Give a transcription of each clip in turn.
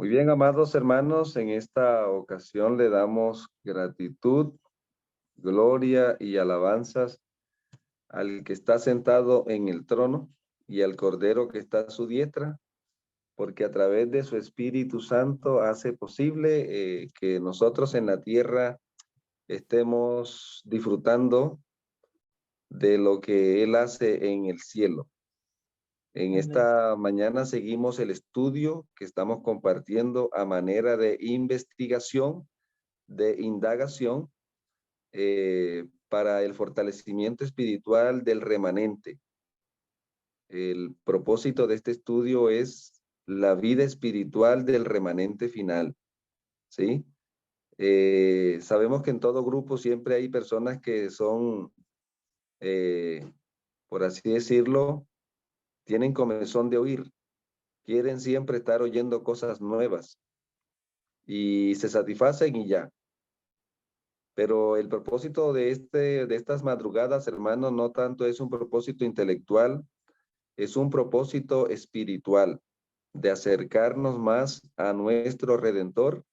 Muy bien, amados hermanos, en esta ocasión le damos gratitud, gloria y alabanzas al que está sentado en el trono y al Cordero que está a su diestra, porque a través de su Espíritu Santo hace posible que nosotros en la tierra estemos disfrutando de lo que Él hace en el cielo. En esta mañana seguimos el estudio que estamos compartiendo a manera de investigación, de indagación para el fortalecimiento espiritual del remanente. El propósito de este estudio es la vida espiritual del remanente final, ¿sí? Sabemos que en todo grupo siempre hay personas que son, por así decirlo, tienen comezón de oír, quieren siempre estar oyendo cosas nuevas y se satisfacen y ya. Pero el propósito de estas madrugadas, hermanos, no tanto es un propósito intelectual, es un propósito espiritual de acercarnos más a nuestro Redentor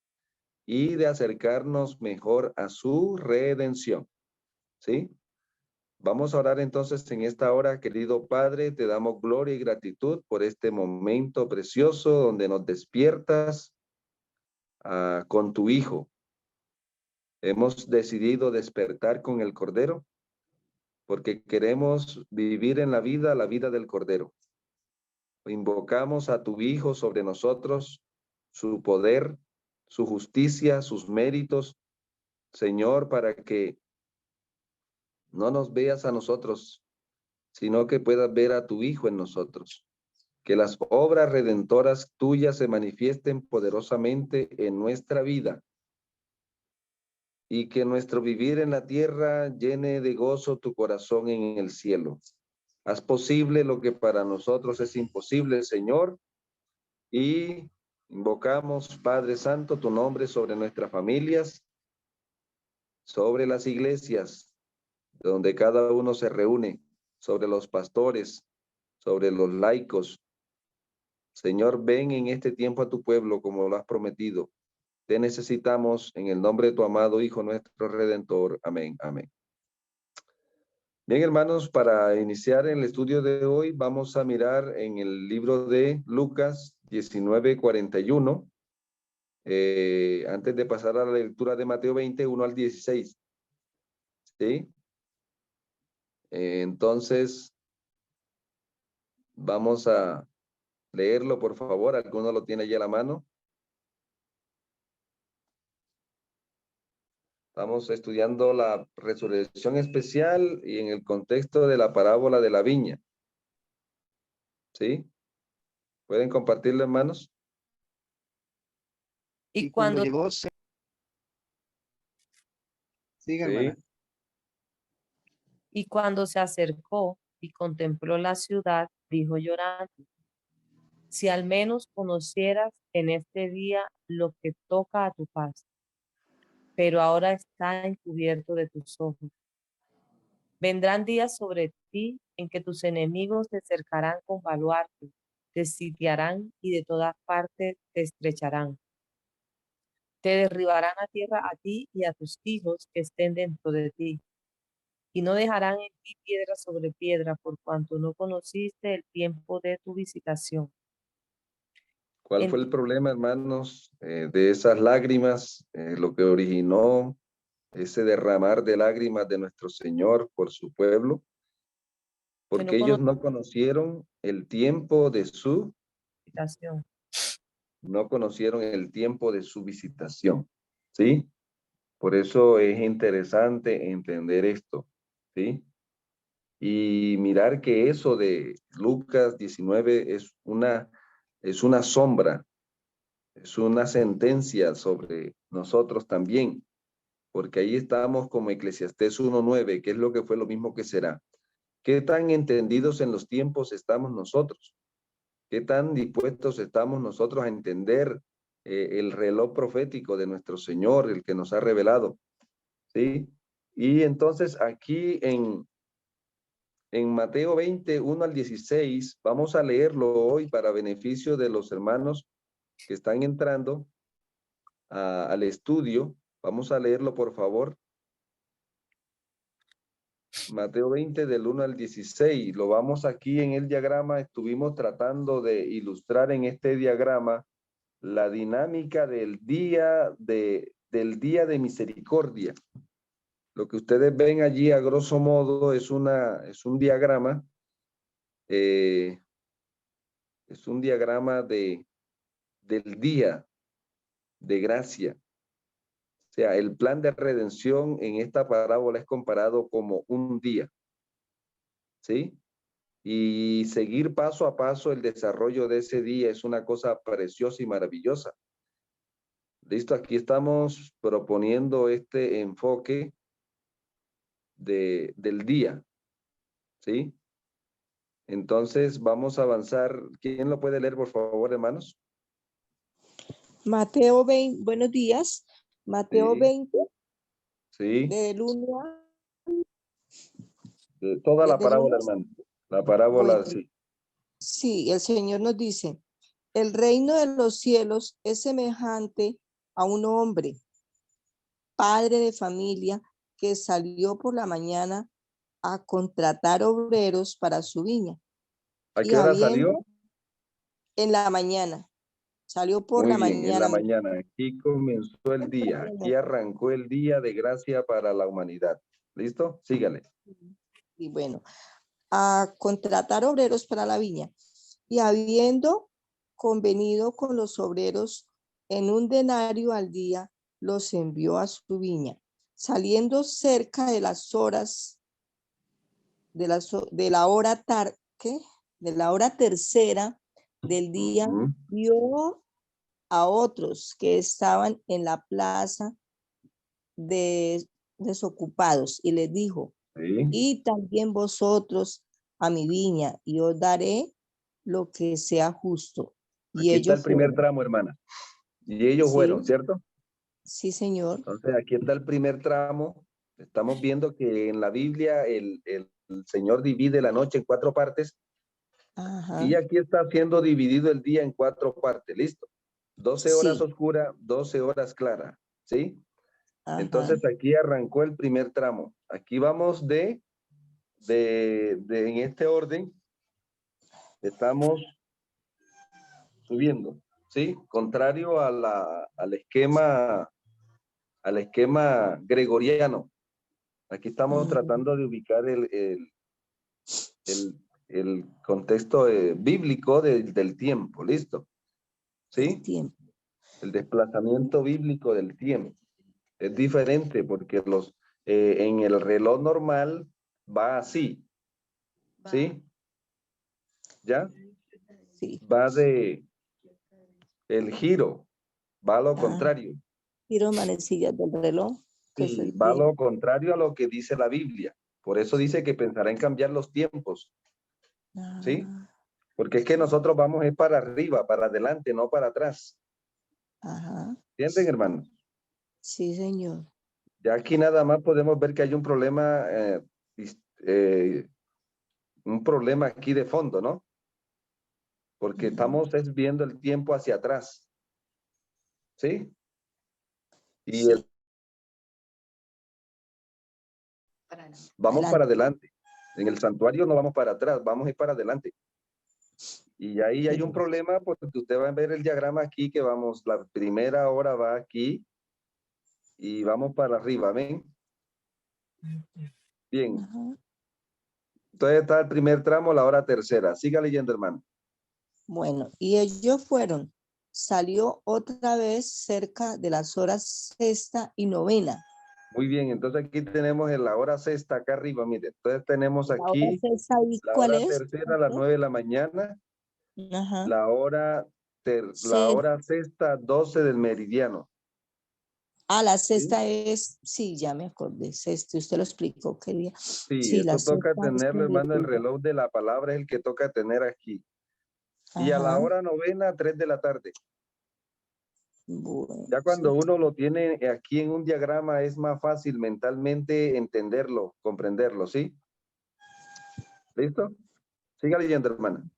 y de acercarnos mejor a su redención, ¿sí? Vamos a orar entonces en esta hora, querido Padre, te damos gloria y gratitud por este momento precioso donde nos despiertas con tu Hijo. Hemos decidido despertar con el Cordero porque queremos vivir en la vida del Cordero. Invocamos a tu Hijo sobre nosotros, su poder, su justicia, sus méritos, Señor, para que no nos veas a nosotros, sino que puedas ver a tu Hijo en nosotros. Que las obras redentoras tuyas se manifiesten poderosamente en nuestra vida y que nuestro vivir en la tierra llene de gozo tu corazón en el cielo. Haz posible lo que para nosotros es imposible, Señor, y invocamos, Padre Santo, tu nombre sobre nuestras familias, sobre las iglesias, donde cada uno se reúne, sobre los pastores, sobre los laicos. Señor, ven en este tiempo a tu pueblo como lo has prometido. Te necesitamos en el nombre de tu amado Hijo, nuestro Redentor. Amén, amén. Bien, hermanos, para iniciar el estudio de hoy, vamos a mirar en el libro de Lucas 19:41, antes de pasar a la lectura de Mateo 21 al 16. ¿Sí? Entonces, vamos a leerlo, por favor. ¿Alguno lo tiene ya a la mano? Estamos estudiando la resurrección especial y en el contexto de la parábola de la viña. ¿Sí? ¿Pueden compartirlo, hermanos? Y cuando llegó, siga, hermana. Sí. Y cuando se acercó y contempló la ciudad, dijo llorando: si al menos conocieras en este día lo que toca a tu paz, pero ahora está encubierto de tus ojos. Vendrán días sobre ti en que tus enemigos te cercarán con baluarte, te sitiarán y de todas partes te estrecharán. Te derribarán a tierra a ti y a tus hijos que estén dentro de ti, y no dejarán en ti piedra sobre piedra, por cuanto no conociste el tiempo de tu visitación. ¿Cuál fue el problema, hermanos, de esas lágrimas, lo que originó ese derramar de lágrimas de nuestro Señor por su pueblo? Porque ellos no conocieron el tiempo de su visitación. No conocieron el tiempo de su visitación, ¿sí? Por eso es interesante entender esto, ¿sí? Y mirar que eso de Lucas 19 es una sombra, es una sentencia sobre nosotros también, porque ahí estamos como Eclesiastés 1:9, que es lo que fue lo mismo que será. ¿Qué tan entendidos en los tiempos estamos nosotros? ¿Qué tan dispuestos estamos nosotros a entender el reloj profético de nuestro Señor, el que nos ha revelado? ¿Sí? Y entonces aquí en Mateo 20, 1 al 16, vamos a leerlo hoy para beneficio de los hermanos que están entrando al estudio, vamos a leerlo por favor. Mateo 20 del 1 al 16. Lo vamos aquí en el diagrama. Estuvimos tratando de ilustrar en este diagrama la dinámica del día de misericordia. Lo que ustedes ven allí a grosso modo es un diagrama. Es un diagrama del día de gracia. O sea, el plan de redención en esta parábola es comparado como un día. ¿Sí? Y seguir paso a paso el desarrollo de ese día es una cosa preciosa y maravillosa. Listo, aquí estamos proponiendo este enfoque del día, ¿sí? Entonces vamos a avanzar. ¿Quién lo puede leer, por favor, hermanos? Mateo 20, buenos días. Mateo Sí. 20, Sí, del 1 a... toda la Desde el 1 parábola, hermano. La parábola, bueno, sí. sí, el Señor nos dice, el reino de los cielos es semejante a un hombre, padre de familia, que salió por la mañana a contratar obreros para su viña. ¿A Y qué hora salió? habiendo en la mañana, salió por Muy la bien, en la mañana. mañana. Aquí comenzó el día. Aquí arrancó el día de gracia para la humanidad. ¿Listo? Sígale. Y bueno, a contratar obreros para la viña. Y habiendo convenido con los obreros en un denario al día, los envió a su viña. Saliendo cerca de las horas de la hora de la hora tercera del día, vio a otros que estaban en la plaza desocupados y les dijo, Sí. y también vosotros a mi viña y os daré lo que sea justo. Y Aquí está ellos el primer fueron. tramo, hermana. Y ellos fueron, Sí, ¿cierto? sí, señor. Entonces, aquí está el primer tramo. Estamos viendo que en la Biblia el Señor divide la noche en 4 partes. Ajá. Y aquí está siendo dividido el día en 4 partes. ¿Listo? 12 horas Sí. oscura, 12 horas clara. ¿Sí? Ajá. Entonces, aquí arrancó el primer tramo. Aquí vamos en este orden. Estamos subiendo. ¿Sí? Contrario al esquema gregoriano. Aquí estamos tratando de ubicar el contexto bíblico del tiempo, ¿listo? ¿Sí? El tiempo. El desplazamiento bíblico del tiempo. Es diferente porque en el reloj normal va así, ¿sí? ¿Ya? Sí. Va el giro, va a lo contrario. Giro manecillas del reloj, que es Sí, el va a tiempo. lo contrario a lo que dice la Biblia. Por eso dice que pensará en cambiar los tiempos, ¿sí? Porque es que nosotros vamos es para arriba, para adelante, no para atrás. Ajá. ¿Entienden, hermanos? Sí, señor. Ya aquí nada más podemos ver que hay un problema aquí de fondo, ¿no? Porque estamos viendo el tiempo hacia atrás, ¿sí? Y Sí. vamos para adelante. En el santuario no vamos para atrás, vamos a ir para adelante. Y ahí hay un problema porque usted va a ver el diagrama aquí que vamos, la primera hora va aquí y vamos para arriba, ¿ven? Bien. Ajá. Entonces está el primer tramo, la hora tercera. Siga leyendo, hermano. Bueno, y ellos fueron. Salió otra vez cerca de las horas sexta y novena. Muy bien, entonces aquí tenemos en la hora sexta acá arriba, mire. Entonces tenemos La hora aquí sexta, ¿y la cuál hora es? tercera a las 9 de la mañana, Ajá. la hora sexta 12 del meridiano. La ¿Sí? sexta es, sí, ya me acordé, sexta, usted lo explicó, qué día. Sí, Sí, la eso toca sexta es tenerlo, hermano, el mediodía. reloj de la palabra es el que toca tener aquí. Y a la Ajá. hora novena, 3 de la tarde. Bueno, Ya cuando sí. uno lo tiene aquí en un diagrama es más fácil mentalmente entenderlo, comprenderlo, ¿sí? ¿Listo? Siga leyendo, hermana.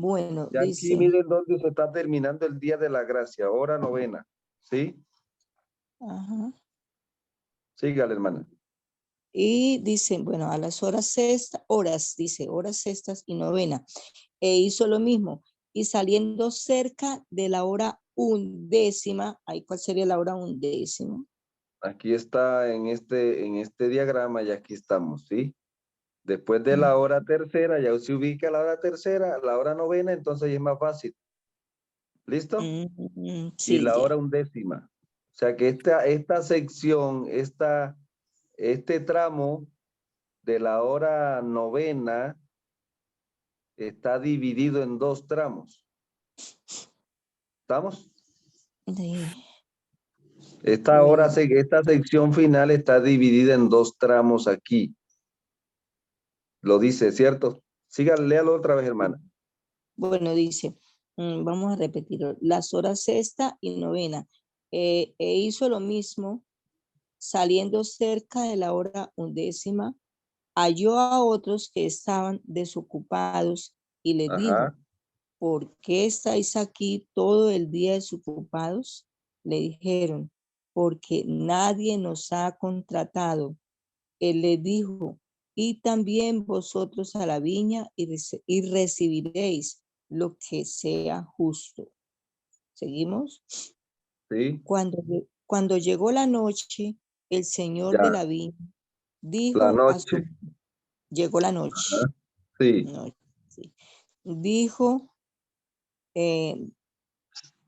Bueno, Y aquí dice, miren dónde se está terminando el día de la gracia, hora novena. ¿Sí? ajá. Sígale, hermana. Y dice, bueno, a las horas sextas, dice, horas sextas y novena. E hizo lo mismo. Y saliendo cerca de la hora undécima, ¿ahí cuál sería la hora undécima? Aquí está en este diagrama y aquí estamos, ¿sí? Después de la Mm, hora tercera, ya se ubica la hora tercera, la hora novena, entonces ya es más fácil. ¿Listo? Y sí, la hora ya. undécima. O sea que esta sección, este tramo de la hora novena está dividido en dos tramos. ¿Estamos? De- bueno, Esta sección final está dividida en dos tramos aquí. Lo dice, ¿cierto? Sígale, léalo otra vez, hermana. bueno, dice, vamos a repetirlo, las horas sexta y novena. E hizo lo mismo, saliendo cerca de la hora undécima, halló a otros que estaban desocupados y les dijo, Ajá. ¿por qué estáis aquí todo el día desocupados? Le dijeron, porque nadie nos ha contratado. Él le dijo, y también vosotros a la viña y recibiréis lo que sea justo. ¿Seguimos? Sí. Cuando llegó la noche, el señor de Ya. la viña La dijo a noche. su, llegó la Ajá. noche, Sí. no, sí. Dijo, eh,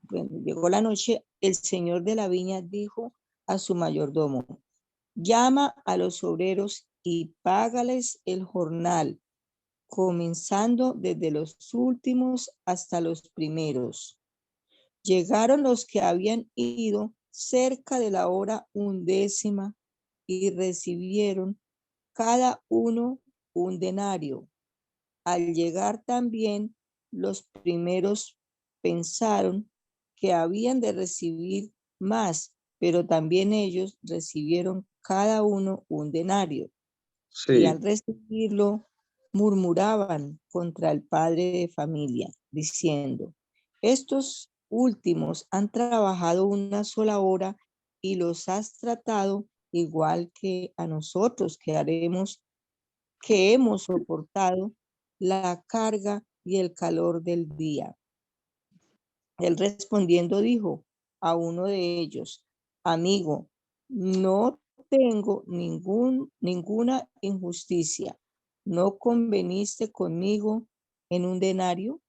bueno, llegó la noche, el señor de la viña dijo a su mayordomo, llama a los obreros y págales el jornal, comenzando desde los últimos hasta los primeros. Llegaron los que habían ido cerca de la hora undécima y recibieron cada uno un denario. Al llegar también los primeros pensaron que habían de recibir más, pero también ellos recibieron cada uno un denario. Y Sí. al recibirlo murmuraban contra el padre de familia, diciendo, estos últimos han trabajado una sola hora y los has tratado igual que a nosotros que hemos soportado la carga y el calor del día. Él respondiendo dijo a uno de ellos, amigo, no tengo ninguna injusticia. ¿No conveniste conmigo en un denario?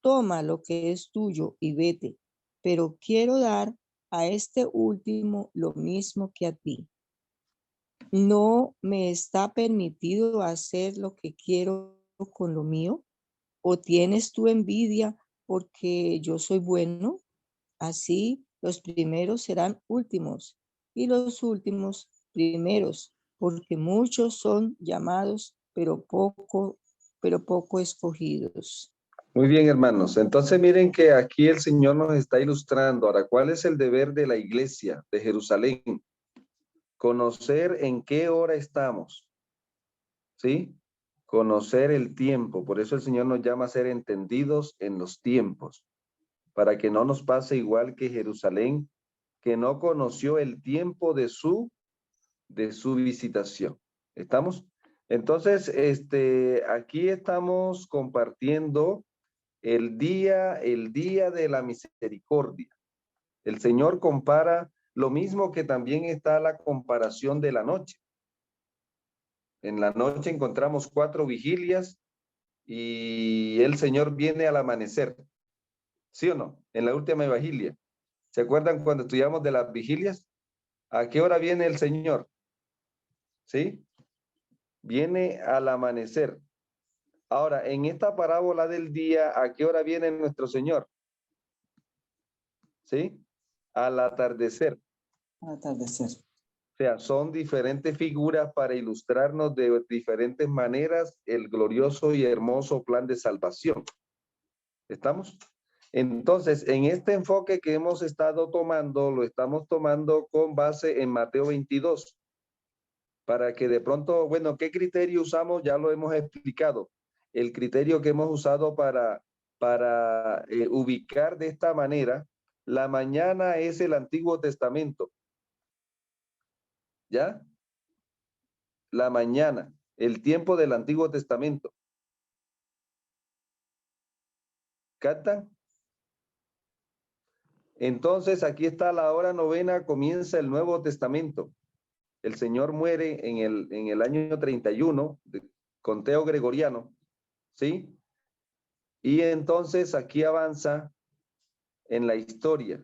Toma lo que es tuyo y vete, pero quiero dar a este último lo mismo que a ti. ¿No me está permitido hacer lo que quiero con lo mío? ¿O tienes tu envidia porque yo soy bueno? Así los primeros serán últimos y los últimos primeros, porque muchos son llamados, pero poco escogidos. Muy bien, hermanos. Entonces miren que aquí el Señor nos está ilustrando. Ahora, ¿cuál es el deber de la iglesia de Jerusalén? Conocer en qué hora estamos, ¿sí? Conocer el tiempo. Por eso el Señor nos llama a ser entendidos en los tiempos, para que no nos pase igual que Jerusalén, que no conoció el tiempo de su visitación. ¿Estamos? Entonces, aquí estamos compartiendo el día de la misericordia. El Señor compara lo mismo que también está la comparación de la noche. En la noche encontramos 4 vigilias y el Señor viene al amanecer. ¿Sí o no? En la última vigilia. ¿Se acuerdan cuando estudiamos de las vigilias? ¿A qué hora viene el Señor? ¿Sí? Viene al amanecer. Ahora, en esta parábola del día, ¿a qué hora viene nuestro Señor? ¿Sí? Al atardecer. Atardecer. O sea, son diferentes figuras para ilustrarnos de diferentes maneras el glorioso y hermoso plan de salvación. ¿Estamos? Entonces, en este enfoque que hemos estado tomando, lo estamos tomando con base en Mateo 22, para que de pronto, bueno, ¿qué criterio usamos? Ya lo hemos explicado. El criterio que hemos usado para para ubicar de esta manera, la mañana es el Antiguo Testamento. ¿Ya? La mañana, el tiempo del Antiguo Testamento. ¿Captan? Entonces, aquí está la hora novena, comienza el Nuevo Testamento. El Señor muere en el año 31, conteo gregoriano, ¿sí? Y entonces aquí avanza en la historia.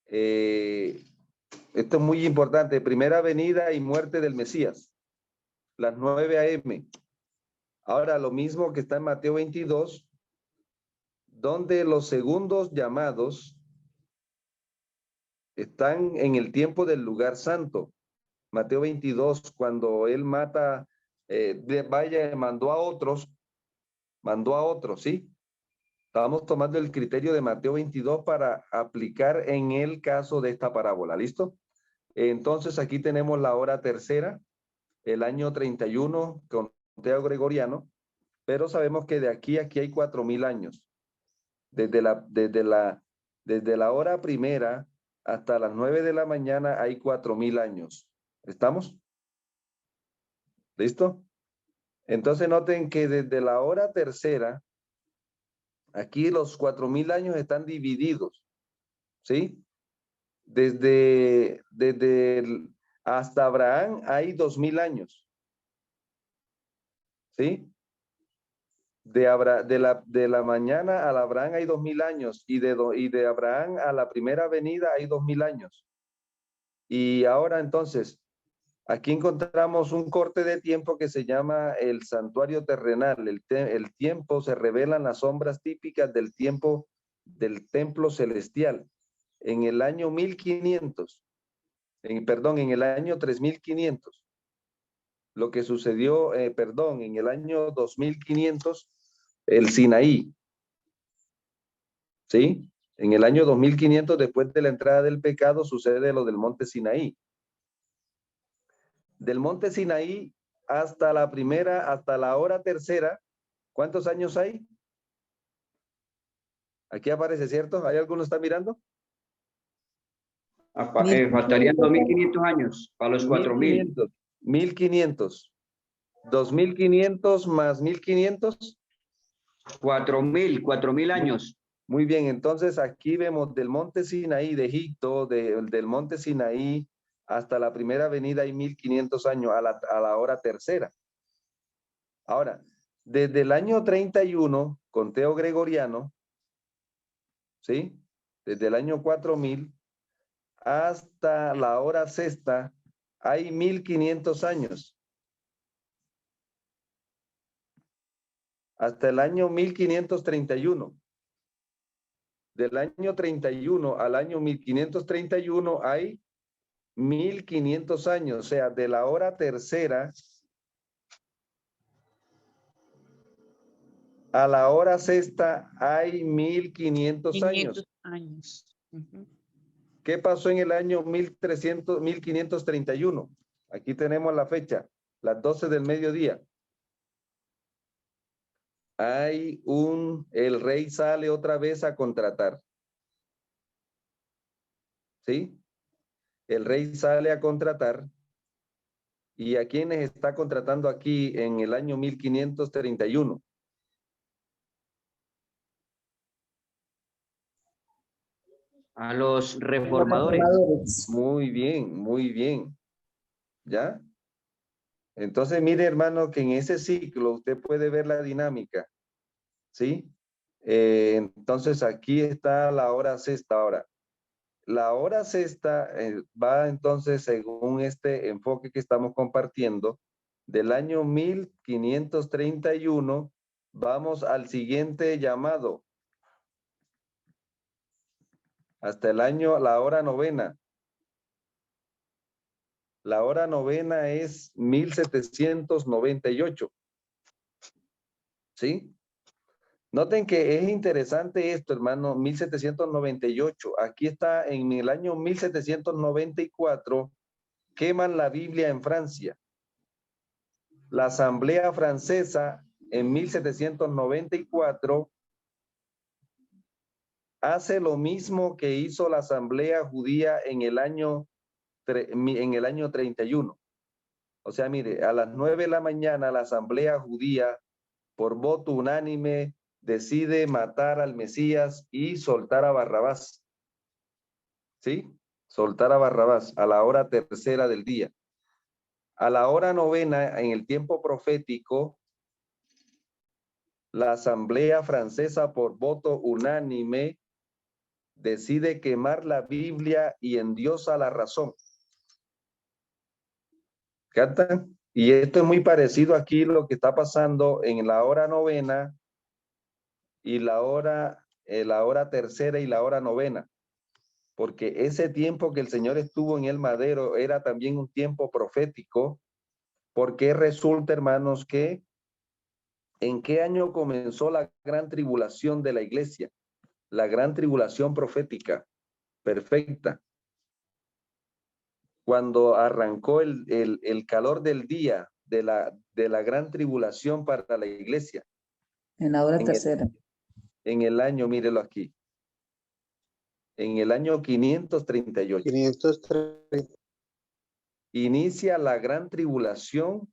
Esto es muy importante. Primera venida y muerte del Mesías, las 9 a.m. Ahora, lo mismo que está en Mateo 22, donde los segundos llamados están en el tiempo del lugar santo. Mateo 22, cuando él mata, mandó a otros, ¿sí? Estamos tomando el criterio de Mateo 22 para aplicar en el caso de esta parábola, ¿listo? Entonces aquí tenemos la hora tercera, el año 31, conteo gregoriano, pero sabemos que de aquí a aquí hay 4,000 años. Desde la hora primera hasta las 9 de la mañana hay 4,000 años. ¿Estamos? ¿Listo? Entonces noten que desde la hora tercera, aquí los 4,000 años están divididos, ¿sí? Hasta Abraham hay 2,000 años, ¿sí? De la mañana a la Abraham hay 2,000 años y de Abraham a la primera venida hay 2,000 años. Y ahora entonces, aquí encontramos un corte de tiempo que se llama el santuario terrenal. El tiempo se revelan las sombras típicas del tiempo del templo celestial. En el año 1500, en el año 3500, lo que sucedió, en el año 2500, el Sinaí, ¿sí? En el año 2500, después de la entrada del pecado, sucede lo del monte Sinaí. Del monte Sinaí hasta la hora tercera, ¿cuántos años hay? Aquí aparece, ¿cierto? ¿Hay alguno está mirando? Faltarían 2.500 años para los 4.000. 1,500. 2,500 más 1,500. 4.000 años. Muy bien, entonces aquí vemos del monte Sinaí de Egipto, del monte Sinaí hasta la primera venida hay 1,500 años a la hora tercera. Ahora, desde el año 31, conteo gregoriano, ¿sí? Desde el año 4,000 hasta la hora sexta hay 1,500 años. Hasta el año 1531. Del año 31 al año 1531 hay 1,500 años. O sea, de la hora tercera a la hora sexta hay 1,500 años. 500 años. Ujú. ¿Qué pasó en el año 1531? Aquí tenemos la fecha, las 12 del mediodía. El rey sale otra vez a contratar. ¿Sí? El rey sale a contratar. ¿Y a quiénes está contratando aquí en el año 1531? A los reformadores. Muy bien, muy bien. ¿Ya? Entonces, mire, hermano, que en ese ciclo usted puede ver la dinámica. ¿Sí? Entonces, aquí está la hora sexta. Ahora, la hora sexta va entonces, según este enfoque que estamos compartiendo, del año 1531, vamos al siguiente llamado. Hasta la hora novena. La hora novena es 1798. ¿Sí? Noten que es interesante esto, hermano, 1798. Aquí está en el año 1794, queman la Biblia en Francia. La Asamblea Francesa en 1794 hace lo mismo que hizo la asamblea judía en el año 31. O sea, mire, a las 9 de la mañana la asamblea judía, por voto unánime, decide matar al Mesías y soltar a Barrabás. ¿Sí? Soltar a Barrabás a la hora tercera del día. A la hora novena, en el tiempo profético, la asamblea francesa, por voto unánime, decide quemar la Biblia y endiosa la razón. ¿Captan? Y esto es muy parecido aquí lo que está pasando en la hora novena y la hora tercera y la hora novena. Porque ese tiempo que el Señor estuvo en el madero era también un tiempo profético, porque resulta, hermanos, que ¿en qué año comenzó la gran tribulación de la iglesia? La gran tribulación profética, perfecta. Cuando arrancó el calor del día de la gran tribulación para la iglesia. En la hora tercera. En el año, mírelo aquí. En el año 538. 530. Inicia la gran tribulación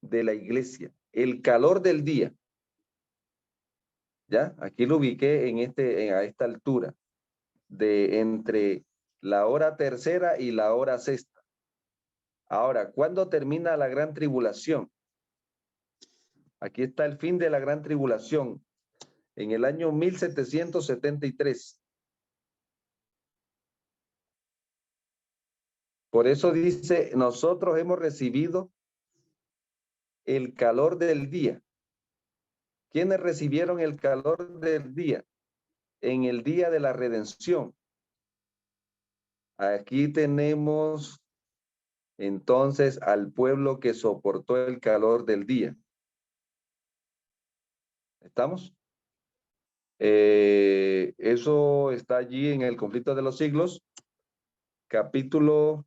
de la iglesia. El calor del día. ¿Ya? Aquí lo ubiqué a esta altura. De entre la hora tercera y la hora sexta. Ahora, ¿cuándo termina la gran tribulación? Aquí está el fin de la gran tribulación. En el año 1773. Por eso dice, nosotros hemos recibido el calor del día. ¿Quiénes recibieron el calor del día? En el día de la redención. Aquí tenemos entonces al pueblo que soportó el calor del día. ¿Estamos? Eso está allí en el conflicto de los siglos, capítulo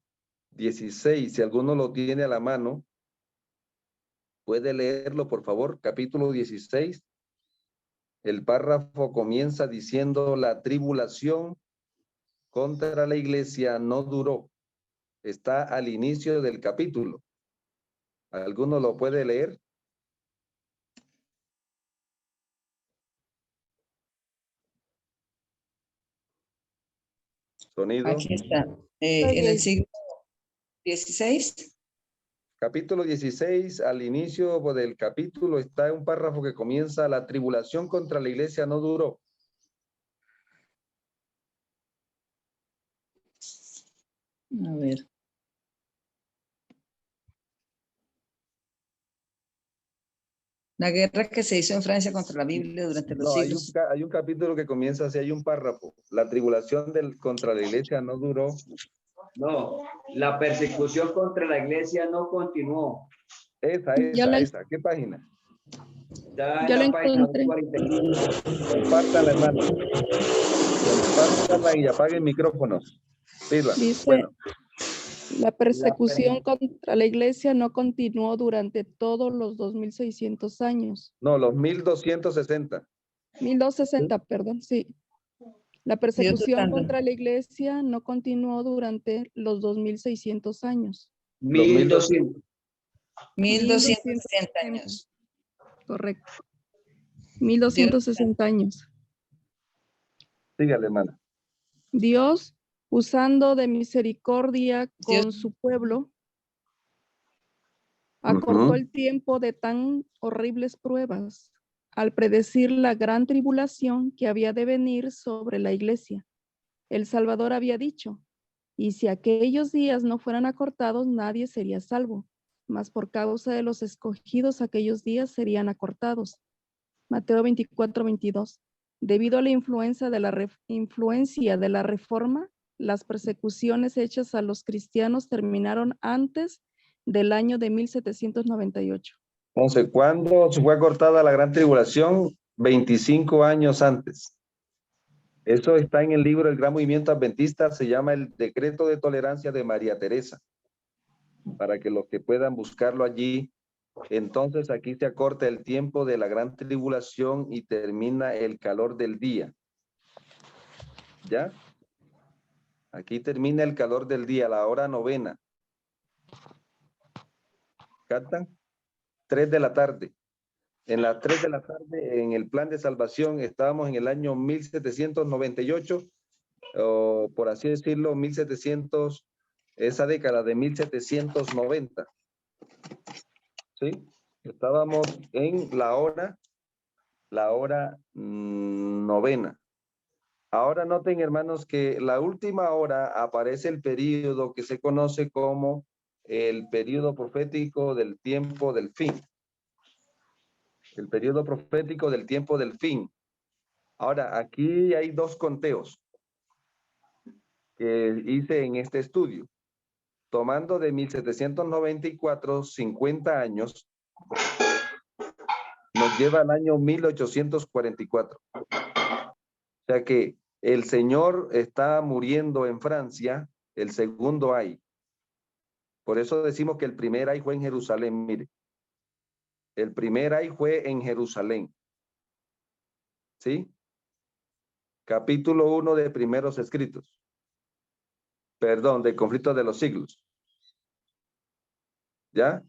16. Si alguno lo tiene a la mano, puede leerlo, por favor. Capítulo 16. El párrafo comienza diciendo: la tribulación contra la iglesia no duró. Está al inicio del capítulo. ¿Alguno lo puede leer? Sonido. Aquí está. En el siglo XVI. Capítulo 16, al inicio del capítulo está un párrafo que comienza: la tribulación contra la iglesia no duró. A ver. La guerra que se hizo en Francia contra la Biblia durante los No, siglos. hay un capítulo que comienza así, hay un párrafo. La tribulación contra la iglesia no duró. No, la persecución contra la iglesia no continuó. Esa. ¿Qué página? Está Yo en lo la página encontré. 45. Compártanla, hermano. Compártanla y apaguen micrófonos. Sirva. Dice, Bueno, la persecución contra la iglesia no continuó durante todos los 2600 años. no, los 1260. 1260, perdón, sí. La Y otro persecución tanto. contra la iglesia no continuó durante los 2600 años. 1200. 1260 años. Correcto. 1260 años. Sígale, hermano. Dios, usando de misericordia con Dios. su pueblo, acortó Ujú. el tiempo de tan horribles pruebas al predecir la gran tribulación que había de venir sobre la iglesia. El Salvador había dicho: y si aquellos días no fueran acortados, nadie sería salvo, mas por causa de los escogidos aquellos días serían acortados. Mateo 24:22. Debido a la influencia de la reforma, las persecuciones hechas a los cristianos terminaron antes del año de 1798. Entonces, ¿cuándo se fue cortada la gran tribulación? 25 años antes. Eso está en el libro El Gran Movimiento Adventista, se llama el Decreto de Tolerancia de María Teresa, para que los que puedan buscarlo allí. Entonces aquí se acorta el tiempo de la gran tribulación y termina el calor del día. ¿Ya? Aquí termina el calor del día, la hora novena. ¿Captan? 3 de la tarde. En las 3 de la tarde, en el plan de salvación, estábamos en el año 1798, o por así decirlo, 1700, esa década de 1790. ¿Sí? Estábamos en la hora novena. Ahora noten, hermanos, que la última hora aparece el periodo que se conoce como el periodo profético del tiempo del fin. El periodo profético del tiempo del fin. Ahora, aquí hay 2 conteos que hice en este estudio. Tomando de 1794, 50 años, nos lleva al año 1844. O sea que el Señor está muriendo en Francia, el segundo ay. Por eso decimos que el primer ay fue en Jerusalén. Mire, el primer ay fue en Jerusalén. ¿Sí? Capítulo 1 de Primeros Escritos. Perdón, del conflicto de los siglos. ¿Ya?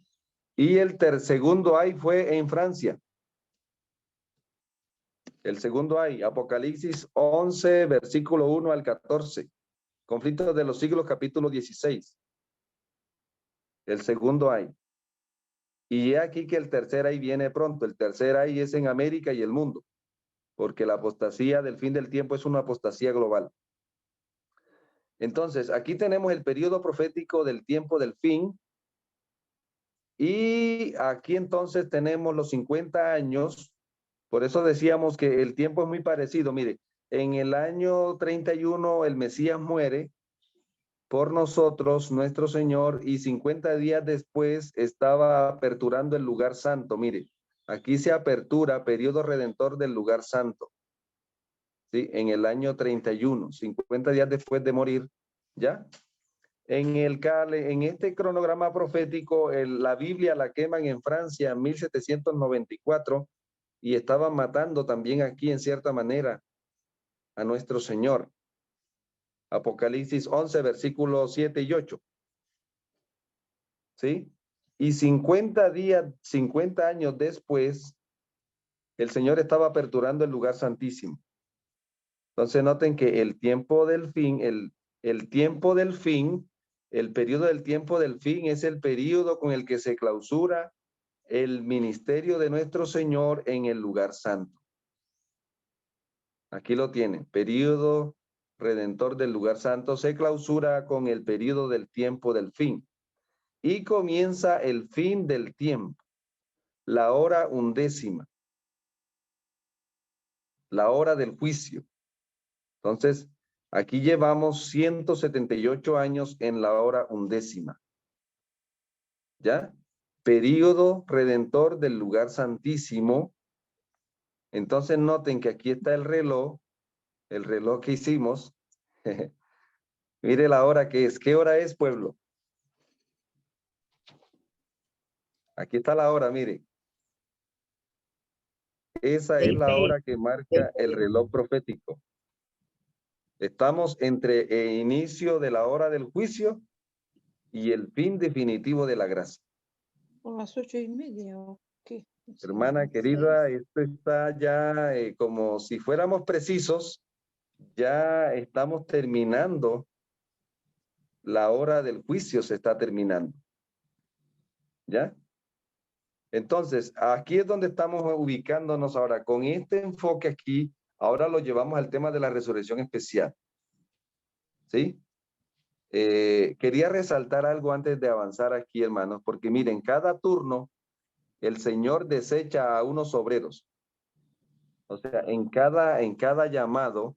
Y el segundo ay fue en Francia. El segundo ay, Apocalipsis 11, versículo 1 al 14. Conflicto de los siglos, capítulo 16. El segundo ay. Y aquí que el tercer ay viene pronto. El tercer ay es en América y el mundo. Porque la apostasía del fin del tiempo es una apostasía global. Entonces, aquí tenemos el periodo profético del tiempo del fin. Y aquí entonces tenemos los 50 años. Por eso decíamos que el tiempo es muy parecido. Mire, en el año 31 el Mesías muere por nosotros, nuestro Señor, y 50 días después estaba aperturando el lugar santo. Mire, aquí se apertura periodo redentor del lugar santo. ¿Sí? En el año 31, 50 días después de morir, ¿ya? En este cronograma profético, la Biblia la queman en Francia en 1794 y estaban matando también aquí en cierta manera a nuestro Señor. Apocalipsis 11, versículos 7 y 8. ¿Sí? Y 50 años después, el Señor estaba aperturando el lugar santísimo. Entonces noten que el tiempo del fin, el tiempo del fin, el periodo del tiempo del fin es el periodo con el que se clausura el ministerio de nuestro Señor en el lugar santo. Aquí lo tienen, periodo redentor del lugar santo se clausura con el periodo del tiempo del fin. Y comienza el fin del tiempo, la hora undécima, la hora del juicio. Entonces, aquí llevamos 178 años en la hora undécima. ¿Ya? Período redentor del lugar santísimo. Entonces, noten que aquí está el reloj que hicimos. Mire la hora que es. ¿Qué hora es, pueblo? Aquí está la hora, mire. Esa es la hora que marca el reloj profético. Estamos entre el inicio de la hora del juicio y el fin definitivo de la gracia. A las 8:30, ¿o qué? Hermana querida, esto está ya como si fuéramos precisos, ya estamos terminando, la hora del juicio se está terminando. ¿Ya? Entonces, aquí es donde estamos ubicándonos ahora. Con este enfoque aquí, ahora lo llevamos al tema de la resurrección especial. ¿Sí? Quería resaltar algo antes de avanzar aquí, hermanos, porque miren, cada turno el Señor desecha a unos obreros. O sea, en cada llamado,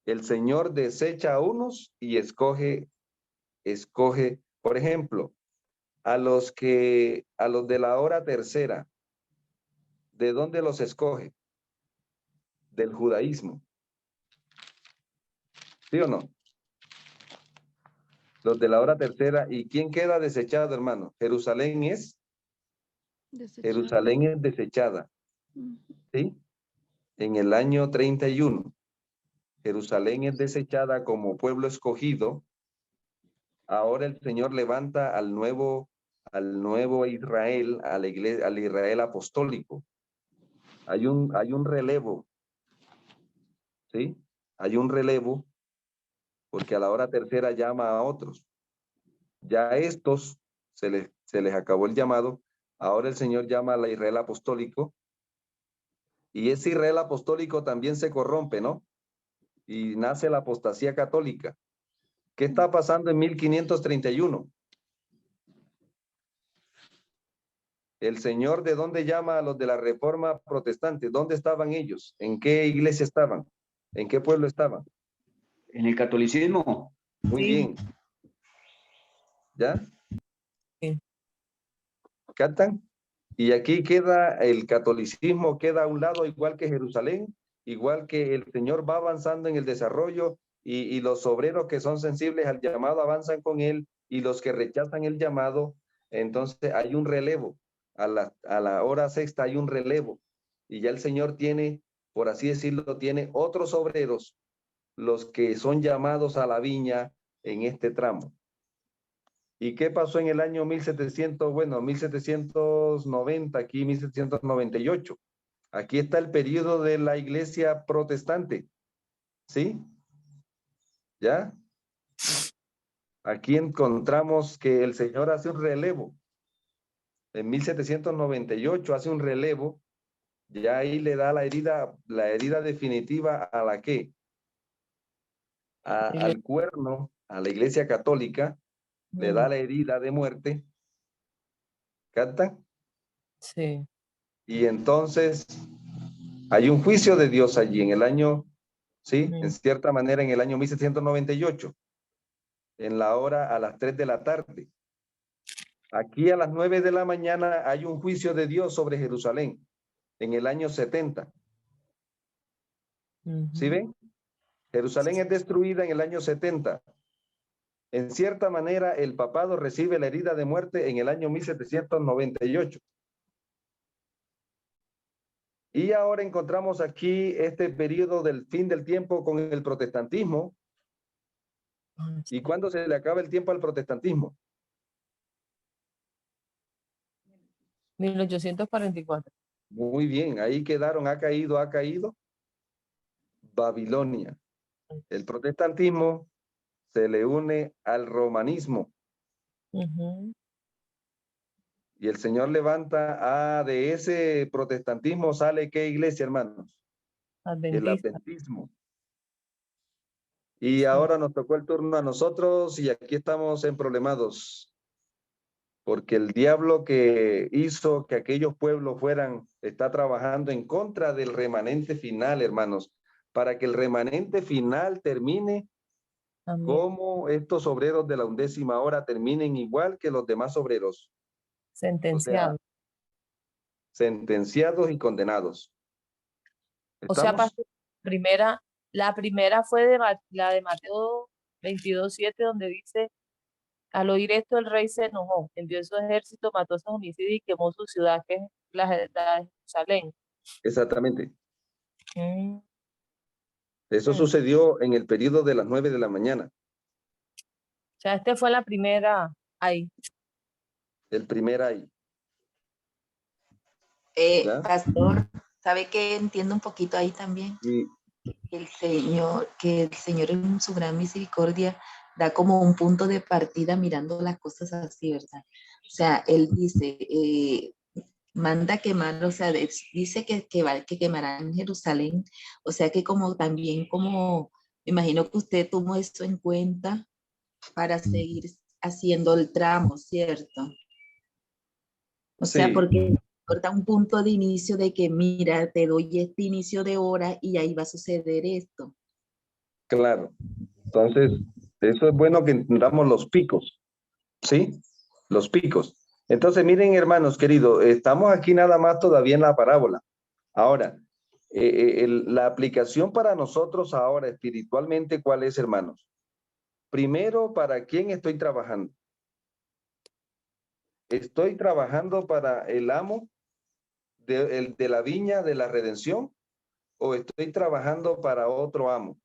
el Señor desecha a unos y escoge, por ejemplo, a los de la hora tercera. ¿De dónde los escoge? Del judaísmo. ¿Sí o no? Los de la hora tercera. ¿Y quién queda desechado, hermano? Jerusalén es desechada. Ujú. ¿Sí? En el año 31. Jerusalén es desechada como pueblo escogido, ahora el Señor levanta al nuevo Israel, a la iglesia, al Israel apostólico. Hay un relevo, ¿sí? Hay un relevo, porque a la hora tercera llama a otros. Ya a estos se les acabó el llamado, ahora el Señor llama al Israel apostólico, y ese Israel apostólico también se corrompe, ¿no? Y nace la apostasía católica. ¿Qué está pasando en 1531? El Señor, ¿de dónde llama a los de la Reforma Protestante? ¿Dónde estaban ellos? ¿En qué iglesia estaban? ¿En qué pueblo estaban? En el catolicismo. Muy Sí. bien. ¿Ya? Sí. ¿Captan? Y aquí queda el catolicismo, queda a un lado, igual que Jerusalén, igual que el Señor va avanzando en el desarrollo y los obreros que son sensibles al llamado avanzan con él, y los que rechazan el llamado, entonces hay un relevo. A la hora sexta hay un relevo, y ya el Señor tiene, por así decirlo, tiene otros obreros, los que son llamados a la viña en este tramo. ¿Y qué pasó en el año 1700? Bueno, 1790, aquí 1798. Aquí está el periodo de la iglesia protestante. ¿Sí? ¿Ya? Aquí encontramos que el Señor hace un relevo. En 1798 hace un relevo. Ya ahí le da la herida definitiva a la que, al cuerno, a la iglesia católica, le da la herida de muerte. ¿Captan? Sí. Y entonces hay un juicio de Dios allí en el año, sí, en cierta manera en el año 1798, en la hora a las 3 de la tarde. Aquí a las 9 de la mañana hay un juicio de Dios sobre Jerusalén en el año 70. ¿Sí ven? Jerusalén es destruida en el año 70. En cierta manera, el papado recibe la herida de muerte en el año 1798. Y ahora encontramos aquí este periodo del fin del tiempo con el protestantismo. ¿Y cuándo se le acaba el tiempo al protestantismo? 1844. Muy bien, ahí quedaron, ha caído Babilonia. El protestantismo se le une al romanismo. Y el Señor levanta, de ese protestantismo sale ¿qué iglesia, hermanos? El Adventista. adventismo. Y ahora nos tocó el turno a nosotros y aquí estamos emproblemados. Porque el diablo que hizo que aquellos pueblos está trabajando en contra del remanente final, hermanos, para que el remanente final termine. Amén. Como estos obreros de la 11ª hora terminen igual que los demás obreros. Sentenciado. O sea, sentenciados y condenados. O sea, ¿Estamos? la primera fue la de Mateo 22:7, donde dice: al oír esto el rey se enojó, envió su ejército, mató a sus homicidios y quemó su ciudad, que es la de Jerusalén. Exactamente. Eso sucedió en el periodo de las 9 de la mañana. O sea, fue la primera ahí. El primer ahí. ¿Ya? Pastor, ¿sabe qué entiendo un poquito ahí también? Sí. Que el Señor en su gran misericordia da como un punto de partida mirando las cosas así, ¿verdad? O sea, Él dice, manda quemar, o sea, dice que quemarán Jerusalén, o sea que me imagino que usted tomó esto en cuenta para seguir haciendo el tramo, ¿cierto? O sea, porque importa un punto de inicio de que, mira, te doy este inicio de hora y ahí va a suceder esto. Claro. Entonces, eso es bueno que entendamos los picos. ¿Sí? Los picos. Entonces, miren, hermanos queridos, estamos aquí nada más todavía en la parábola. Ahora, la aplicación para nosotros ahora espiritualmente, ¿cuál es, hermanos? Primero, ¿para quién estoy trabajando? ¿Estoy trabajando para el amo de la viña de la redención o estoy trabajando para otro amo?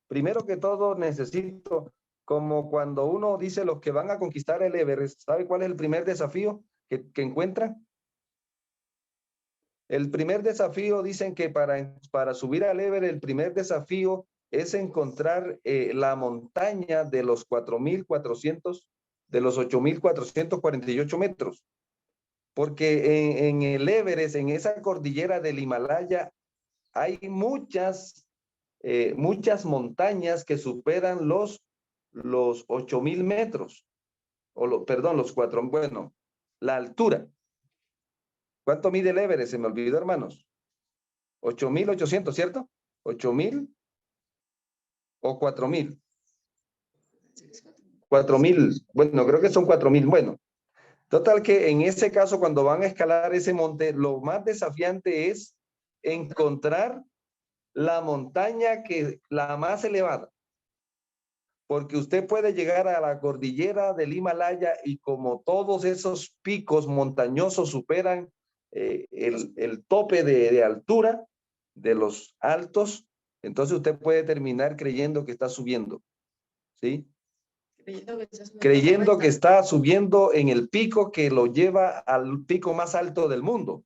Primero que todo necesito, como cuando uno dice los que van a conquistar el Everest, ¿sabe cuál es el primer desafío que encuentran? El primer desafío, dicen que para subir al Everest, el primer desafío es encontrar la montaña de los 4.400, de los 8.448 metros. Porque en el Everest, en esa cordillera del Himalaya, hay muchas montañas que superan los 8.000 metros, perdón, los 4, bueno, la altura. ¿Cuánto mide el Everest? Se me olvidó, hermanos. 8.800, ¿cierto? 8.000 o 4.000. 4.000, bueno, creo que son 4.000, bueno. Total que en ese caso, cuando van a escalar ese monte, lo más desafiante es encontrar la montaña la más elevada. Porque usted puede llegar a la cordillera del Himalaya y como todos esos picos montañosos superan el tope de altura de los altos, entonces usted puede terminar creyendo que está subiendo, ¿sí? Creyendo que está subiendo en el pico que lo lleva al pico más alto del mundo.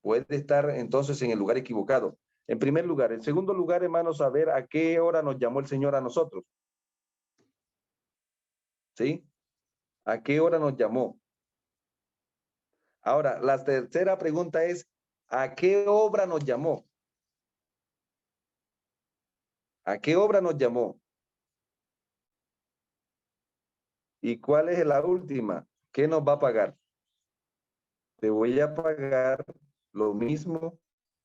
Puede estar entonces en el lugar equivocado. En primer lugar. En segundo lugar, hermanos, saber a qué hora nos llamó el Señor a nosotros. ¿Sí? ¿A qué hora nos llamó? Ahora, la tercera pregunta es, ¿a qué obra nos llamó? ¿A qué obra nos llamó? ¿Y cuál es la última? ¿Qué nos va a pagar? Te voy a pagar lo mismo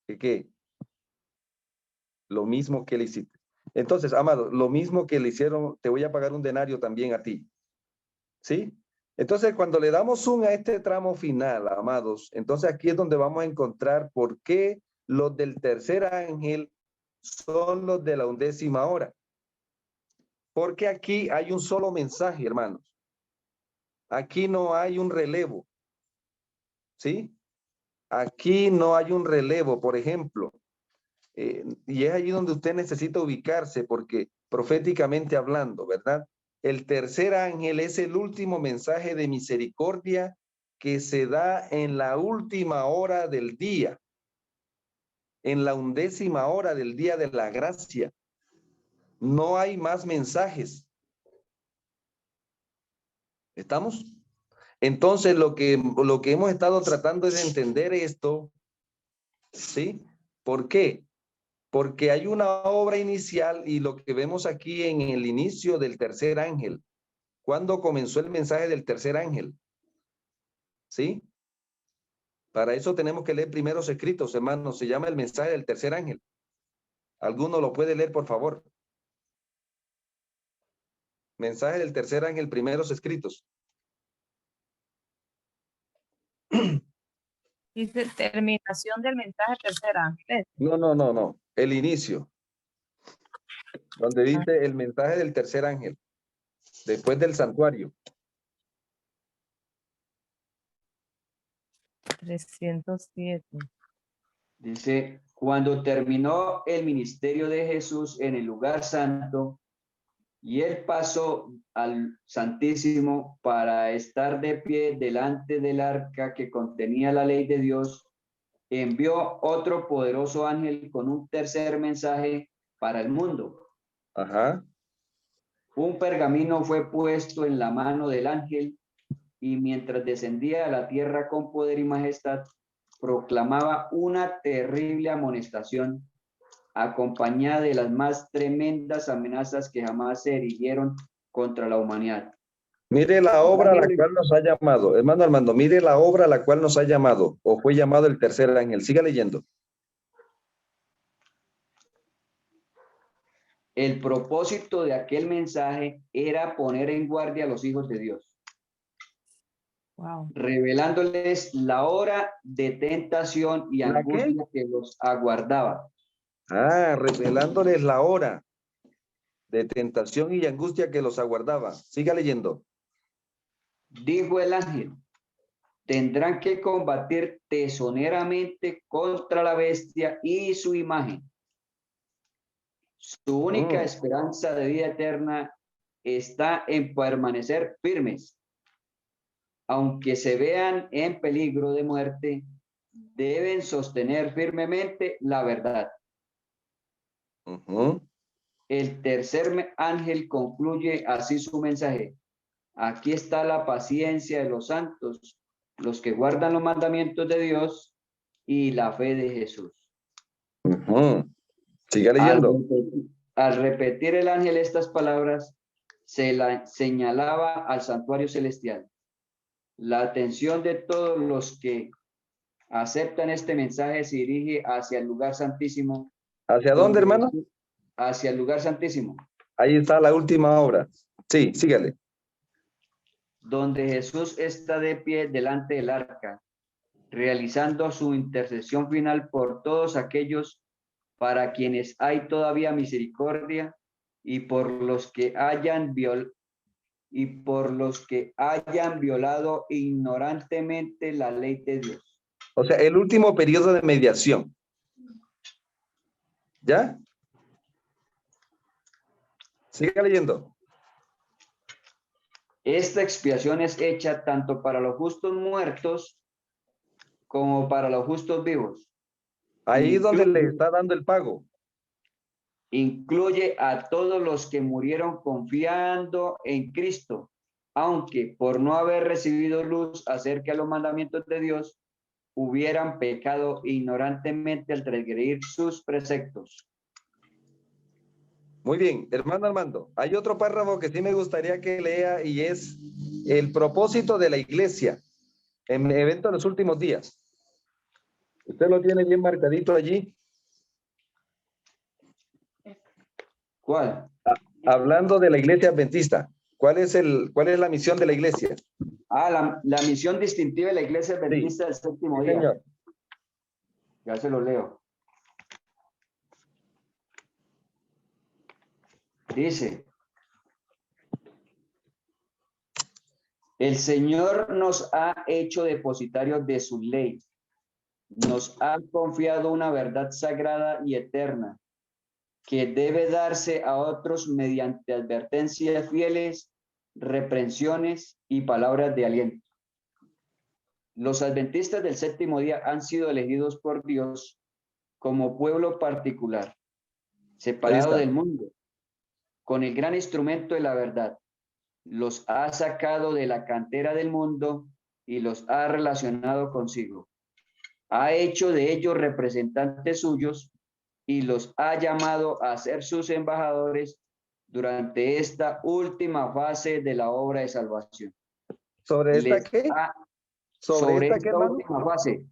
que ¿qué? Lo mismo que le hiciste. Entonces, amado, lo mismo que le hicieron, te voy a pagar un denario también a ti. ¿Sí? Entonces, cuando le damos zoom a este tramo final, amados, entonces aquí es donde vamos a encontrar por qué los del tercer ángel son los de la 11ª hora. Porque aquí hay un solo mensaje, hermanos. Aquí no hay un relevo. ¿Sí? Aquí no hay un relevo, por ejemplo. Y es allí donde usted necesita ubicarse, porque proféticamente hablando, ¿verdad? El tercer ángel es el último mensaje de misericordia que se da en la última hora del día, en la 11ª hora del día de la gracia. No hay más mensajes. ¿Estamos? Entonces, lo que hemos estado tratando es de entender esto, ¿sí? ¿Por qué? Porque hay una obra inicial y lo que vemos aquí en el inicio del tercer ángel. ¿Cuándo comenzó el mensaje del tercer ángel? ¿Sí? Para eso tenemos que leer primeros escritos, hermanos. Se llama el mensaje del tercer ángel. ¿Alguno lo puede leer, por favor? Mensaje del tercer ángel, primeros escritos. Dice terminación del mensaje tercer ángel. No. El inicio. Donde dice el mensaje del tercer ángel. Después del santuario. 307. Dice, cuando terminó el ministerio de Jesús en el lugar santo y él pasó al Santísimo para estar de pie delante del arca que contenía la ley de Dios, envió otro poderoso ángel con un tercer mensaje para el mundo. Ajá. Un pergamino fue puesto en la mano del ángel y mientras descendía a la tierra con poder y majestad, proclamaba una terrible amonestación, acompañada de las más tremendas amenazas que jamás se erigieron contra la humanidad. Mire la obra a la cual nos ha llamado. Hermano Armando, mire la obra a la cual nos ha llamado, o fue llamado el tercer ángel. Siga leyendo. El propósito de aquel mensaje era poner en guardia a los hijos de Dios. Wow. Revelándoles la hora de tentación y angustia que los aguardaba. Revelándoles la hora de tentación y angustia que los aguardaba. Siga leyendo. Dijo el ángel, tendrán que combatir tesoneramente contra la bestia y su imagen. Su única esperanza de vida eterna está en permanecer firmes. Aunque se vean en peligro de muerte, deben sostener firmemente la verdad. El tercer ángel concluye así su mensaje. Aquí está la paciencia de los santos, los que guardan los mandamientos de Dios y la fe de Jesús. Siga leyendo. Al repetir el ángel estas palabras, se la señalaba al santuario celestial. La atención de todos los que aceptan este mensaje se dirige hacia el lugar santísimo. ¿Hacia dónde, hermano? Hacia el lugar santísimo. Ahí está la última obra. Sí, sígale. Donde Jesús está de pie delante del arca, realizando su intercesión final por todos aquellos para quienes hay todavía misericordia y por los que hayan violado ignorantemente la ley de Dios. O sea, el último periodo de mediación. ¿Ya? Siga leyendo. Esta expiación es hecha tanto para los justos muertos como para los justos vivos. Ahí donde le está dando el pago. Incluye a todos los que murieron confiando en Cristo, aunque por no haber recibido luz acerca de los mandamientos de Dios, hubieran pecado ignorantemente al transgredir sus preceptos. Muy bien, hermano Armando, hay otro párrafo que sí me gustaría que lea y es el propósito de la iglesia en el evento de los últimos días. Usted lo tiene bien marcadito allí. ¿Cuál? Hablando de la iglesia adventista, ¿cuál es la misión de la iglesia? La misión distintiva de la iglesia adventista del séptimo día. Señor. Ya se lo leo. Dice: el Señor nos ha hecho depositarios de su ley. Nos ha confiado una verdad sagrada y eterna que debe darse a otros mediante advertencias fieles, reprensiones y palabras de aliento. Los adventistas del séptimo día han sido elegidos por Dios como pueblo particular, separado del mundo, con el gran instrumento de la verdad. Los ha sacado de la cantera del mundo y los ha relacionado consigo. Ha hecho de ellos representantes suyos y los ha llamado a ser sus embajadores durante esta última fase de la obra de salvación. ¿Sobre esta qué? Sobre esta última fase.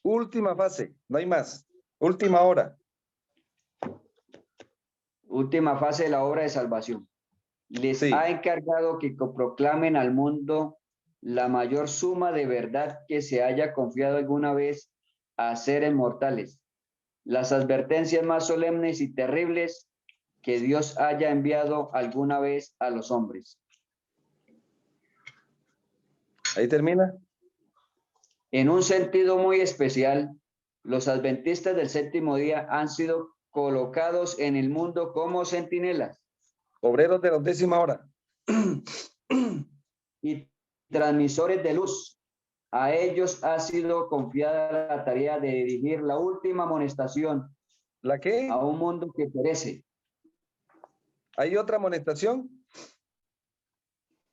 Última fase, no hay más. Última hora. Última fase de la obra de salvación. Les ha encargado que proclamen al mundo la mayor suma de verdad que se haya confiado alguna vez a seres mortales. Las advertencias más solemnes y terribles que Dios haya enviado alguna vez a los hombres. Ahí termina. En un sentido muy especial, los adventistas del séptimo día han sido colocados en el mundo como centinelas. Obreros de la 10ª hora. Y transmisores de luz. A ellos ha sido confiada la tarea de dirigir la última amonestación. ¿La qué? A un mundo que perece. ¿Hay otra amonestación?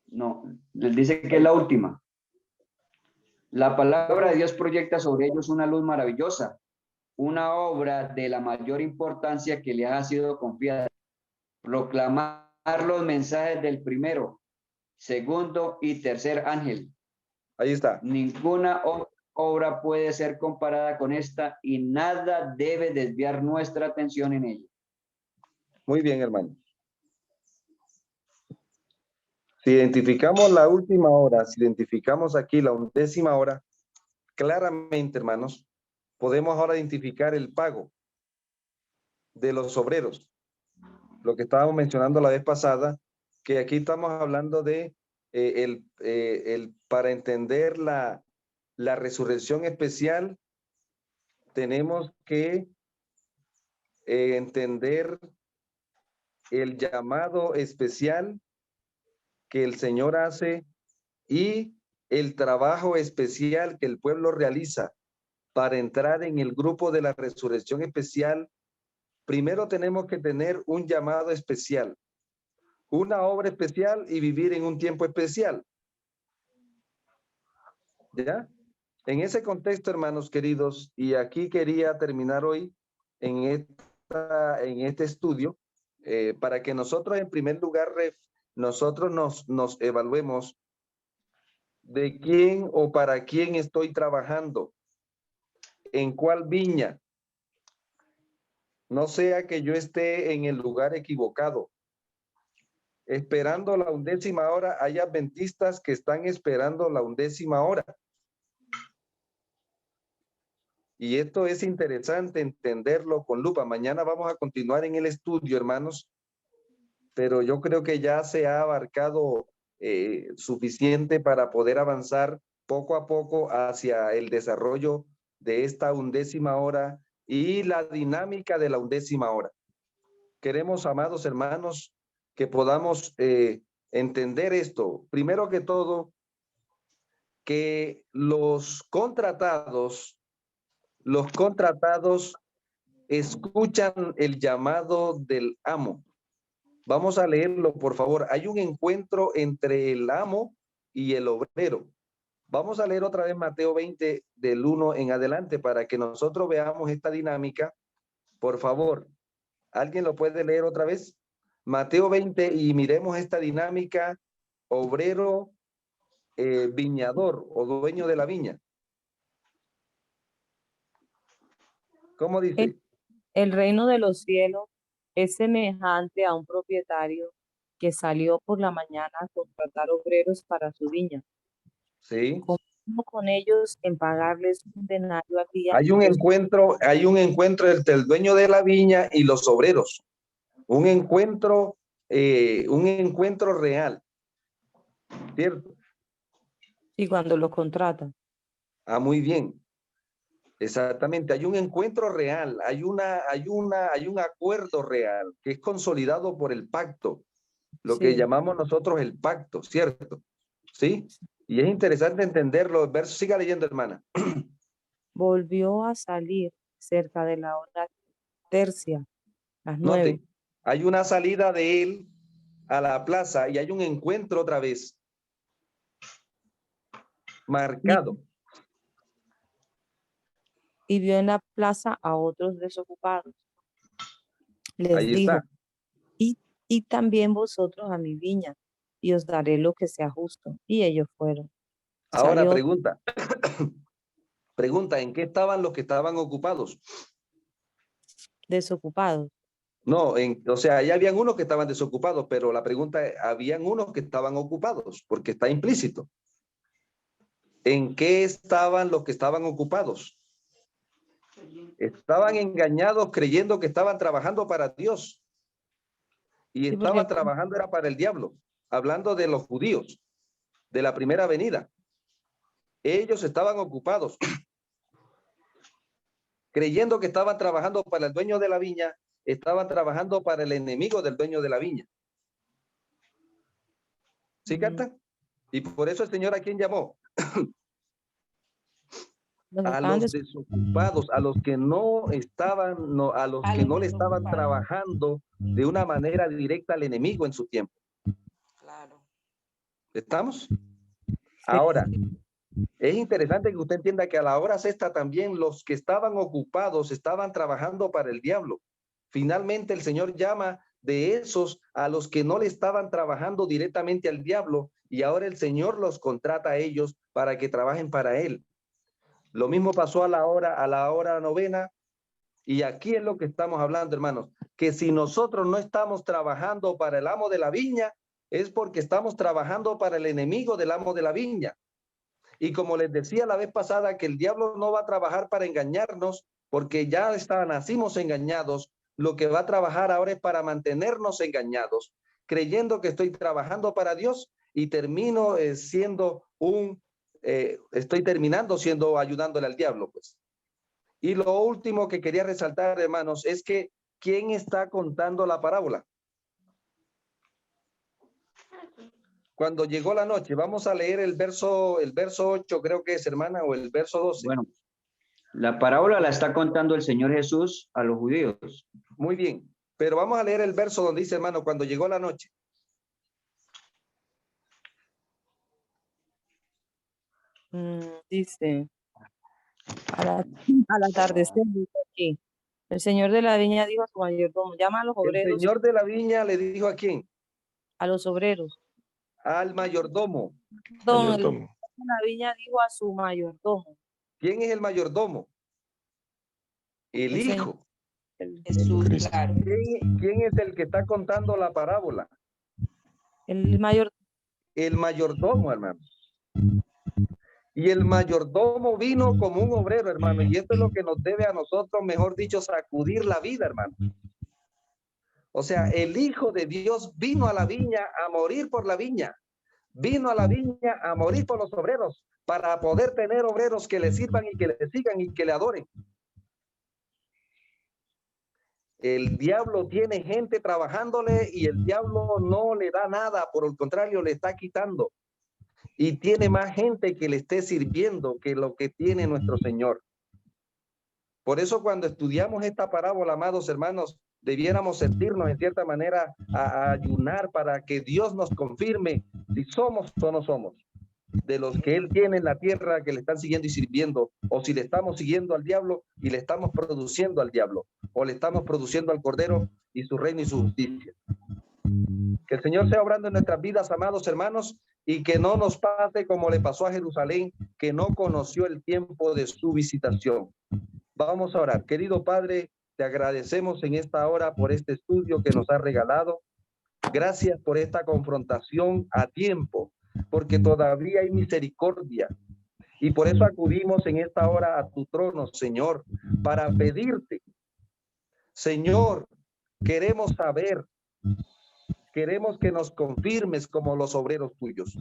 No, les dice que es la última. La palabra de Dios proyecta sobre ellos una luz maravillosa, una obra de la mayor importancia que les ha sido confiada. Proclamar los mensajes del primero, segundo y tercer ángel. Ahí está. Ninguna obra puede ser comparada con esta y nada debe desviar nuestra atención en ella. Muy bien, hermano. Si identificamos la última hora, si identificamos aquí la 10ª hora, claramente, hermanos, podemos ahora identificar el pago de los obreros. Lo que estábamos mencionando la vez pasada, que aquí estamos hablando de para entender la resurrección especial, tenemos que entender el llamado especial que el Señor hace y el trabajo especial que el pueblo realiza para entrar en el grupo de la resurrección especial. Primero tenemos que tener un llamado especial, una obra especial y vivir en un tiempo especial. ¿Ya? En ese contexto, hermanos queridos, y aquí quería terminar hoy en este estudio, para que nosotros en primer lugar, nosotros nos evaluemos de quién o para quién estoy trabajando, en cuál viña. No sea que yo esté en el lugar equivocado, esperando la 11ª hora. Hay adventistas que están esperando la 11ª hora. Y esto es interesante entenderlo con lupa. Mañana vamos a continuar en el estudio, hermanos, pero yo creo que ya se ha abarcado suficiente para poder avanzar poco a poco hacia el desarrollo de esta 11ª hora y la dinámica de la 11ª hora. Queremos, amados hermanos, que podamos entender esto. Primero que todo, que los contratados escuchan el llamado del amo. Vamos a leerlo, por favor. Hay un encuentro entre el amo y el obrero. Vamos a leer otra vez Mateo 20 del 1 en adelante para que nosotros veamos esta dinámica. Por favor, ¿alguien lo puede leer otra vez? Mateo 20 y miremos esta dinámica obrero, viñador o dueño de la viña. ¿Cómo dice? El reino de los cielos es semejante a un propietario que salió por la mañana a contratar obreros para su viña. Sí. Convino con ellos en pagarles un denario al día. Hay un encuentro entre el dueño de la viña y los obreros. Un encuentro real. ¿Cierto? Y cuando lo contratan. Ah, muy bien. Exactamente, hay un encuentro real, hay un acuerdo real que es consolidado por el pacto, lo que llamamos nosotros el pacto, ¿cierto? ¿Sí? Y es interesante entenderlo. Verso, siga leyendo, hermana. Volvió a salir cerca de la hora tercia, las 9. Note, hay una salida de él a la plaza y hay un encuentro otra vez marcado. Y vio en la plaza a otros desocupados. Les Ahí dijo, está. y también vosotros a mi viña, y os daré lo que sea justo. Y ellos fueron. Ahora pregunta, ¿en qué estaban los que estaban ocupados? Desocupados. No, o sea, ya habían unos que estaban desocupados, pero la pregunta es, habían unos que estaban ocupados, porque está implícito. ¿En qué estaban los que estaban ocupados? Estaban engañados creyendo que estaban trabajando para Dios. Y estaban trabajando era para el diablo, hablando de los judíos, de la primera venida. Ellos estaban ocupados, creyendo que estaban trabajando para el dueño de la viña, estaban trabajando para el enemigo del dueño de la viña. ¿Sí, Canta? Y por eso el Señor, ¿a quién llamó? A los desocupados, a los que no estaban, a los que no le estaban trabajando de una manera directa al enemigo en su tiempo. Claro. ¿Estamos? Ahora, es interesante que usted entienda que a la hora sexta también los que estaban ocupados estaban trabajando para el diablo. Finalmente el Señor llama de esos a los que no le estaban trabajando directamente al diablo y ahora el Señor los contrata a ellos para que trabajen para Él. Lo mismo pasó a la hora novena, y aquí es lo que estamos hablando, hermanos, que si nosotros no estamos trabajando para el amo de la viña, es porque estamos trabajando para el enemigo del amo de la viña. Y como les decía la vez pasada, que el diablo no va a trabajar para engañarnos, porque ya nacimos engañados. Lo que va a trabajar ahora es para mantenernos engañados, creyendo que estoy trabajando para Dios y termino estoy terminando ayudándole al diablo, pues. Y lo último que quería resaltar, hermanos, es que ¿quién está contando la parábola? Cuando llegó la noche, vamos a leer el verso 8, creo que es, hermana, o el verso 12. Bueno, la parábola la está contando el Señor Jesús a los judíos. Muy bien, pero vamos a leer el verso donde dice, hermano, cuando llegó la noche. Dice, al atardecer, dice aquí, el señor de la viña dijo a su mayordomo, llama a los El obreros, señor de la viña le dijo ¿a quién? a los obreros. Al mayordomo. Don, el señor de la viña dijo a su mayordomo. ¿Quién es el mayordomo? El hijo. Jesús, claro. ¿Quién es el que está contando la parábola? El mayor. El mayordomo, hermano. Y el mayordomo vino como un obrero, hermano. Y esto es lo que nos debe a nosotros, mejor dicho, sacudir la vida, hermano. O sea, el Hijo de Dios vino a la viña a morir por la viña. Vino a la viña a morir por los obreros, para poder tener obreros que le sirvan y que le sigan y que le adoren. El diablo tiene gente trabajándole y el diablo no le da nada, por el contrario, le está quitando. Y tiene más gente que le esté sirviendo que lo que tiene nuestro Señor. Por eso cuando estudiamos esta parábola, amados hermanos, debiéramos sentirnos en cierta manera a ayunar para que Dios nos confirme si somos o no somos de los que Él tiene en la tierra que le están siguiendo y sirviendo, o si le estamos siguiendo al diablo y le estamos produciendo al diablo, o le estamos produciendo al Cordero y su reino y su justicia. Que el Señor sea obrando en nuestras vidas, amados hermanos, y que no nos pase como le pasó a Jerusalén, que no conoció el tiempo de su visitación. Vamos a orar. Querido Padre, te agradecemos en esta hora por este estudio que nos has regalado. Gracias por esta confrontación a tiempo, porque todavía hay misericordia. Y por eso acudimos en esta hora a tu trono, Señor, para pedirte, Señor, queremos saber, queremos que nos confirmes como los obreros tuyos.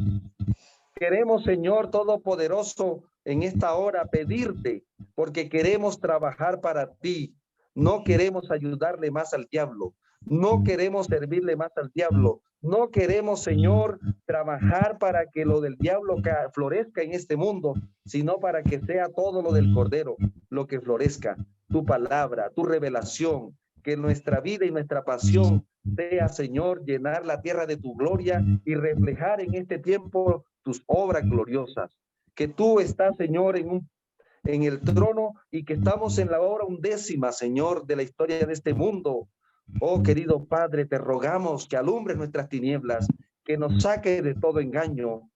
Queremos, Señor Todopoderoso, en esta hora pedirte, porque queremos trabajar para ti. No queremos ayudarle más al diablo. No queremos servirle más al diablo. No queremos, Señor, trabajar para que lo del diablo florezca en este mundo, sino para que sea todo lo del Cordero, lo que florezca. Tu palabra, tu revelación, que nuestra vida y nuestra pasión sea, Señor, llenar la tierra de tu gloria y reflejar en este tiempo tus obras gloriosas. Que tú estás, Señor, en el trono y que estamos en la hora 11ª, Señor, de la historia de este mundo. Oh, querido Padre, te rogamos que alumbres nuestras tinieblas, que nos saque de todo engaño,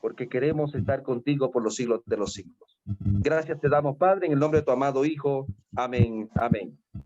porque queremos estar contigo por los siglos de los siglos. Gracias te damos, Padre, en el nombre de tu amado Hijo. Amén. Amén.